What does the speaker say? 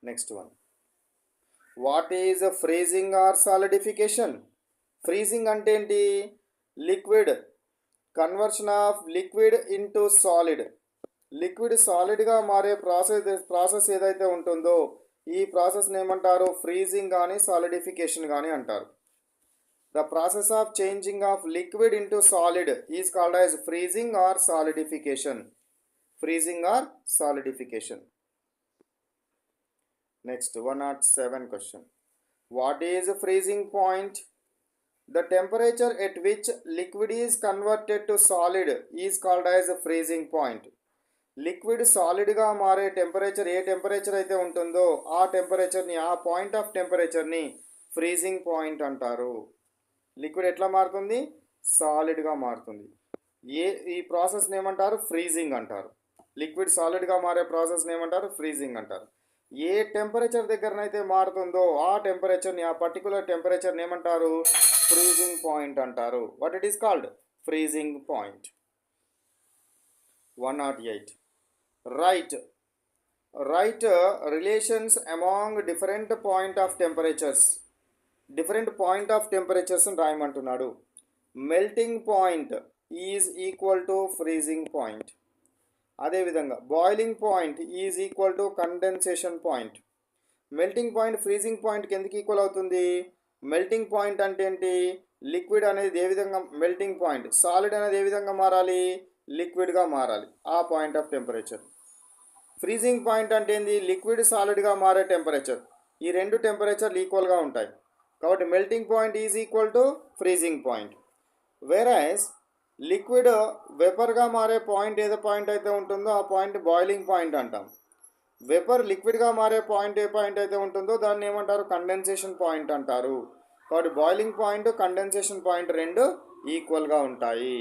Next one, what is freezing or solidification? Freezing అంటే ఏంటి? Liquid conversion of liquid into solid. Liquid సాలిడ్గా మారే process ఏదైతే ఉంటుందో ఈ ప్రాసెస్ని ఏమంటారు? ఫ్రీజింగ్ కానీ సాలిడిఫికేషన్ కానీ అంటారు. The process of changing of liquid into solid is called as freezing or solidification. Freezing or solidification. Next 107 question. What is freezing point? The temperature at which liquid is converted to solid is called as freezing point. Liquid సాలిడ్గా మారే temperature ఏ temperature అయితే ఉంటుందో ఆ టెంపరేచర్ని, ఆ point of టెంపరేచర్ని freezing point అంటారు. Liquid ఎట్లా మారుతుంది? సాలిడ్గా మారుతుంది. ఈ ప్రాసెస్ని ఏమంటారు? ఫ్రీజింగ్ అంటారు. లిక్విడ్ సాలిడ్గా మారే ప్రాసెస్ని ఏమంటారు? ఫ్రీజింగ్ అంటారు. ఏ టెంపరేచర్ దగ్గరనైతే మారుతుందో ఆ టెంపరేచర్ని, ఆ పర్టికులర్ టెంపరేచర్ని ఏమంటారు? ఫ్రీజింగ్ పాయింట్ అంటారు. What it is called? Freezing point. 108. Write relations among different point of temperatures. Different point of టెంపరేచర్స్ని రాయమంటున్నాడు. Melting point is equal to freezing point. అదేవిధంగా boiling point is equal to condensation point. Melting point freezing పాయింట్కి ఎందుకు equal అవుతుంది? Melting point అంటే ఏంటి? Liquid అనేది ఏ విధంగా మెల్టింగ్ పాయింట్, సాలిడ్ అనేది ఏ విధంగా మారాలి? లిక్విడ్గా మారాలి, ఆ point of temperature. Freezing point అంటే ఏంది? లిక్విడ్ సాలిడ్గా మారే టెంపరేచర్. ఈ రెండు టెంపరేచర్లు ఈక్వల్గా ఉంటాయి కాబట్టి melting point is equal to freezing point. Whereas liquid వెపర్గా మారే పాయింట్ ఏదో పాయింట్ అయితే ఉంటుందో ఆ పాయింట్ బాయిలింగ్ పాయింట్ అంటాం. వెపర్ లిక్విడ్గా మారే పాయింట్ ఏ పాయింట్ అయితే ఉంటుందో దాన్ని ఏమంటారు? కండెన్సేషన్ పాయింట్ అంటారు. కాబట్టి బాయిలింగ్ పాయింట్, కండెన్సేషన్ పాయింట్ రెండు ఈక్వల్గా ఉంటాయి.